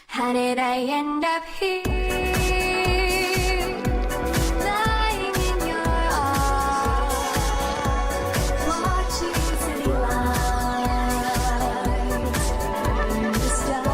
How did I end up here? Lying in your arms, watching city lights turn to stars.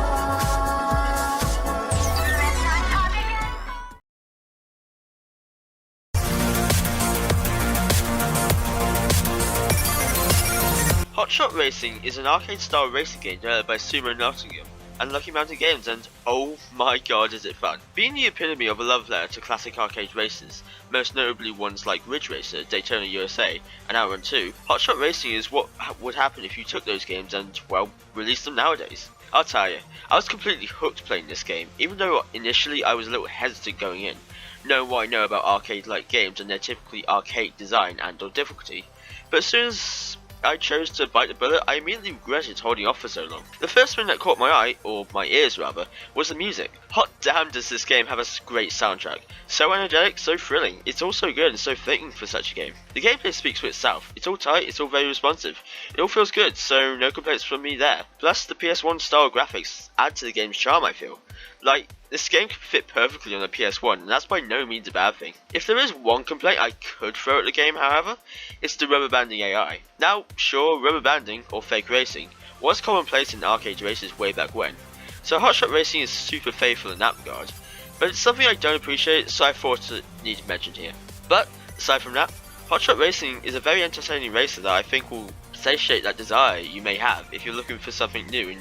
Hotshot Racing is an arcade-style racing game developed by Sumo Nottingham and Lucky Mountain Games, and oh my god is it fun. Being the epitome of a love letter to classic arcade races, most notably ones like Ridge Racer, Daytona USA, and Outrun 2, Hotshot Racing is what would happen if you took those games and, well, released them nowadays. I'll tell you, I was completely hooked playing this game, even though initially I was a little hesitant going in, knowing what I know about arcade-like games and their typically arcade design and or difficulty. But as soon as I chose to bite the bullet, I immediately regretted holding off for so long. The first thing that caught my eye, or my ears rather, was the music. Hot damn does this game have a great soundtrack. So energetic, so thrilling, it's all so good and so fitting for such a game. The gameplay speaks for itself, it's all tight, it's all very responsive. It all feels good, so no complaints from me there. Plus the PS1 style graphics add to the game's charm, I feel. Like, this game could fit perfectly on the PS1, and that's by no means a bad thing. If there is one complaint I could throw at the game, however, it's the rubber banding AI. Now, sure, rubber banding, or fake racing, was commonplace in arcade races way back when, so Hotshot Racing is super faithful in that regard, but it's something I don't appreciate, so I thought it needed mentioned here. But, aside from that, Hotshot Racing is a very entertaining racer that I think will satiate that desire you may have if you're looking for something new in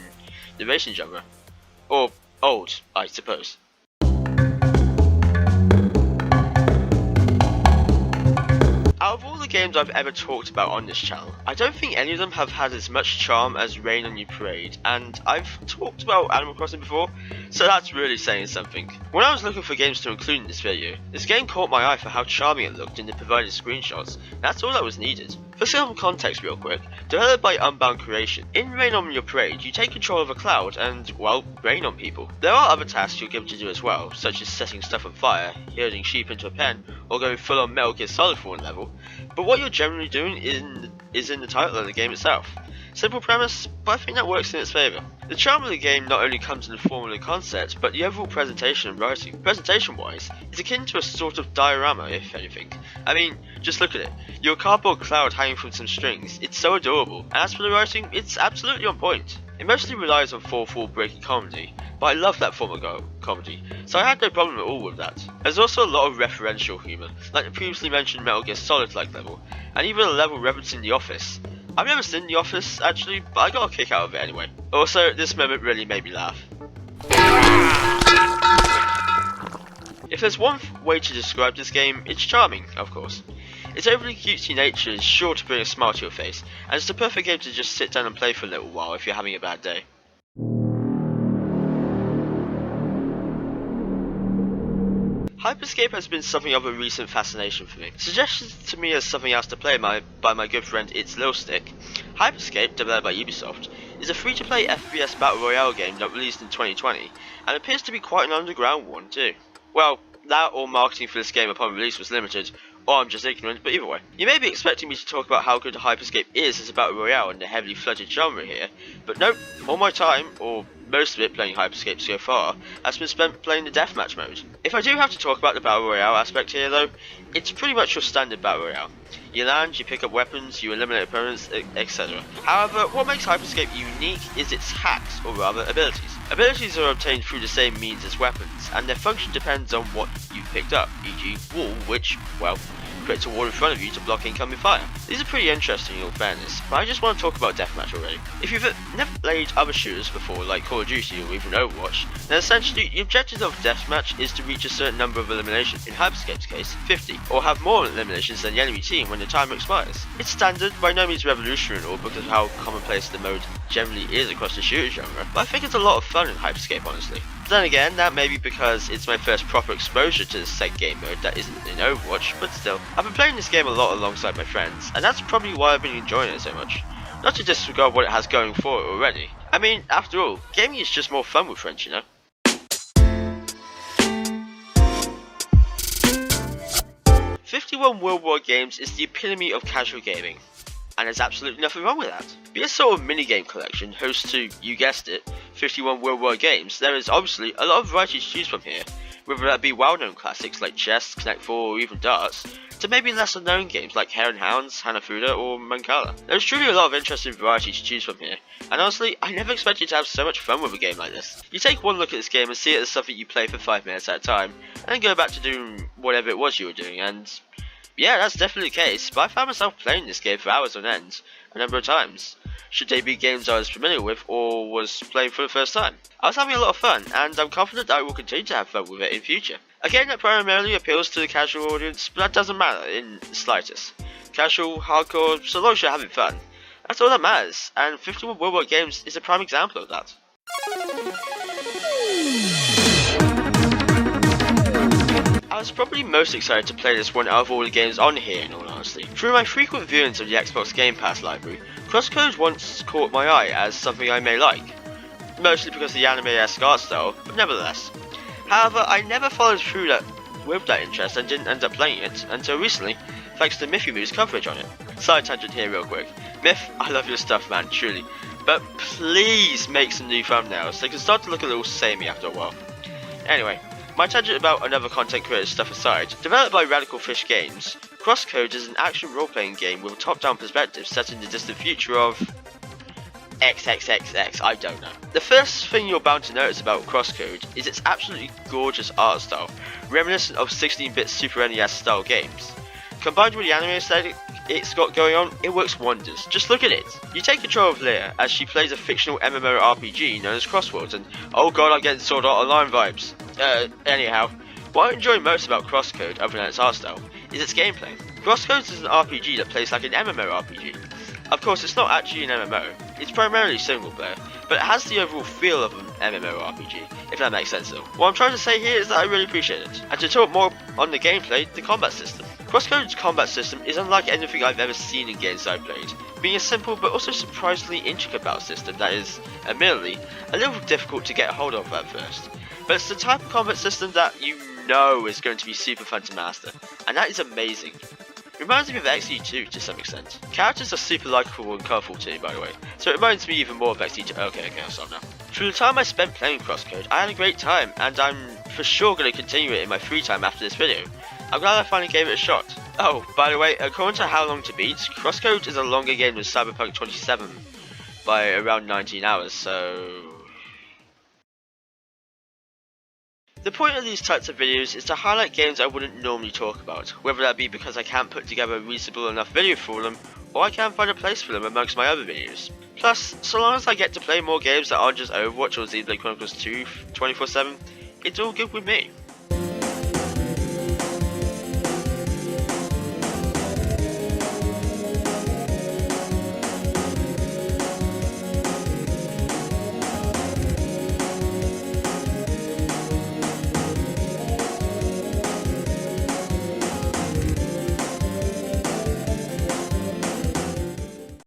the racing genre. Or old, I suppose. Out of all the games I've ever talked about on this channel, I don't think any of them have had as much charm as Rain on Your Parade, and I've talked about Animal Crossing before, so that's really saying something. When I was looking for games to include in this video, this game caught my eye for how charming it looked in the provided screenshots. That's all that was needed. For some context real quick, developed by Unbound Creation, in Rain on Your Parade you take control of a cloud and, well, rain on people. There are other tasks you're given to do as well, such as setting stuff on fire, herding sheep into a pen, or going full on Metal Gear Solid for one level, but what you're generally doing is in the title of the game itself. Simple premise, but I think that works in its favour. The charm of the game not only comes in the form of the concept, but the overall presentation and writing. Presentation wise, it's akin to a sort of diorama, if anything. I mean, just look at it. You're a cardboard cloud hanging from some strings. It's so adorable, and as for the writing, it's absolutely on point. It mostly relies on fourth wall breaking comedy, but I love that form of comedy, so I had no problem at all with that. There's also a lot of referential humour, like the previously mentioned Metal Gear Solid like level, and even a level referencing The Office. I've never seen The Office actually, but I got a kick out of it anyway. Also, this moment really made me laugh. If there's one way to describe this game, it's charming, of course. Its overly cutesy nature is sure to bring a smile to your face, and it's the perfect game to just sit down and play for a little while if you're having a bad day. Hyperscape has been something of a recent fascination for me. Suggested to me as something else to play by my good friend It's Lil Stick, Hyperscape, developed by Ubisoft, is a free-to-play FPS Battle Royale game that released in 2020, and appears to be quite an underground one too. Well, that or marketing for this game upon release was limited, or I'm just ignorant, but either way. You may be expecting me to talk about how good Hyperscape is as a Battle Royale in the heavily flooded genre here, but nope, all my time, or most of it playing Hyperscape so far, has been spent playing the deathmatch mode. If I do have to talk about the Battle Royale aspect here though, it's pretty much your standard Battle Royale. You land, you pick up weapons, you eliminate opponents, etc. However, what makes Hyperscape unique is its hacks, or rather abilities. Abilities are obtained through the same means as weapons, and their function depends on what you've picked up, e.g. wall, which, well, creates a wall in front of you to block incoming fire. These are pretty interesting in all fairness, but I just want to talk about deathmatch already. If you've never played other shooters before, like Call of Duty or even Overwatch, then essentially the objective of deathmatch is to reach a certain number of eliminations, in Hyperscape's case, 50, or have more eliminations than the enemy team when the timer expires. It's standard, by no means revolutionary at all because of how commonplace the mode generally is across the shooter genre, but I think it's a lot of fun in Hyperscape honestly. Then again, that may be because it's my first proper exposure to this said game mode that isn't in Overwatch, but still. I've been playing this game a lot alongside my friends, and that's probably why I've been enjoying it so much. Not to disregard what it has going for it already. I mean, after all, gaming is just more fun with friends, you know? "51 World War Games is the epitome of casual gaming. and there's absolutely nothing wrong with that. Being a sort of minigame collection host to, you guessed it, 51 worldwide games, there is obviously a lot of variety to choose from here, whether that be well-known classics like chess, Connect 4 or even darts, to maybe lesser known games like Hare and Hounds, Hanafuda or Mancala. There's truly a lot of interesting variety to choose from here, and honestly, I never expected to have so much fun with a game like this. You take one look at this game and see it as something you play for 5 minutes at a time, and then go back to doing whatever it was you were doing, and yeah, that's definitely the case, but I found myself playing this game for hours on end, a number of times. Should they be games I was familiar with or was playing for the first time? I was having a lot of fun, and I'm confident that I will continue to have fun with it in future. A game that primarily appeals to the casual audience, but that doesn't matter in the slightest. Casual, hardcore, so long as you're having fun. That's all that matters, and 51 Worldwide Games is a prime example of that. I was probably most excited to play this one out of all the games on here in all honesty. Through my frequent viewings of the Xbox Game Pass library, CrossCode once caught my eye as something I may like. Mostly because of the anime-esque art style, but nevertheless. However, I never followed through with that interest and didn't end up playing it until recently, thanks to Mythymu's coverage on it. Side tangent here real quick. Myth, I love your stuff man, truly. But please make some new thumbnails, they can start to look a little samey after a while. Anyway, my tangent about another content creator stuff aside, developed by Radical Fish Games, CrossCode is an action role-playing game with a top-down perspective set in the distant future of XXXX, I don't know. The first thing you're bound to notice about CrossCode is its absolutely gorgeous art style, reminiscent of 16-bit Super NES style games. Combined with the anime aesthetic it's got going on, it works wonders. Just look at it. You take control of Leah as she plays a fictional MMORPG known as Crossworlds, and oh god, I'm getting Sword Art Online vibes. Anyhow, what I enjoy most about CrossCode, other than its art style, is its gameplay. CrossCode is an RPG that plays like an MMORPG. Of course, it's not actually an MMO, it's primarily single player, but it has the overall feel of an MMORPG, if that makes sense though. What I'm trying to say here is that I really appreciate it. And to talk more on the gameplay, the combat system. CrossCode's combat system is unlike anything I've ever seen in games I've played, being a simple but also surprisingly intricate battle system that is, admittedly, a little difficult to get a hold of at first. But it's the type of combat system that you know is going to be super fun to master, and that is amazing. Reminds me of XE2 to some extent. Characters are super likeable and colourful too, by the way, so it reminds me even more of XE2. Okay, I'll stop now. Through the time I spent playing CrossCode, I had a great time, and I'm for sure going to continue it in my free time after this video. I'm glad I finally gave it a shot. Oh, by the way, according to How Long to Beat, CrossCode is a longer game than Cyberpunk 27 by around 19 hours, so... The point of these types of videos is to highlight games I wouldn't normally talk about, whether that be because I can't put together a reasonable enough video for them, or I can't find a place for them amongst my other videos. Plus, so long as I get to play more games that aren't just Overwatch or Xenoblade Chronicles 2 24/7, it's all good with me.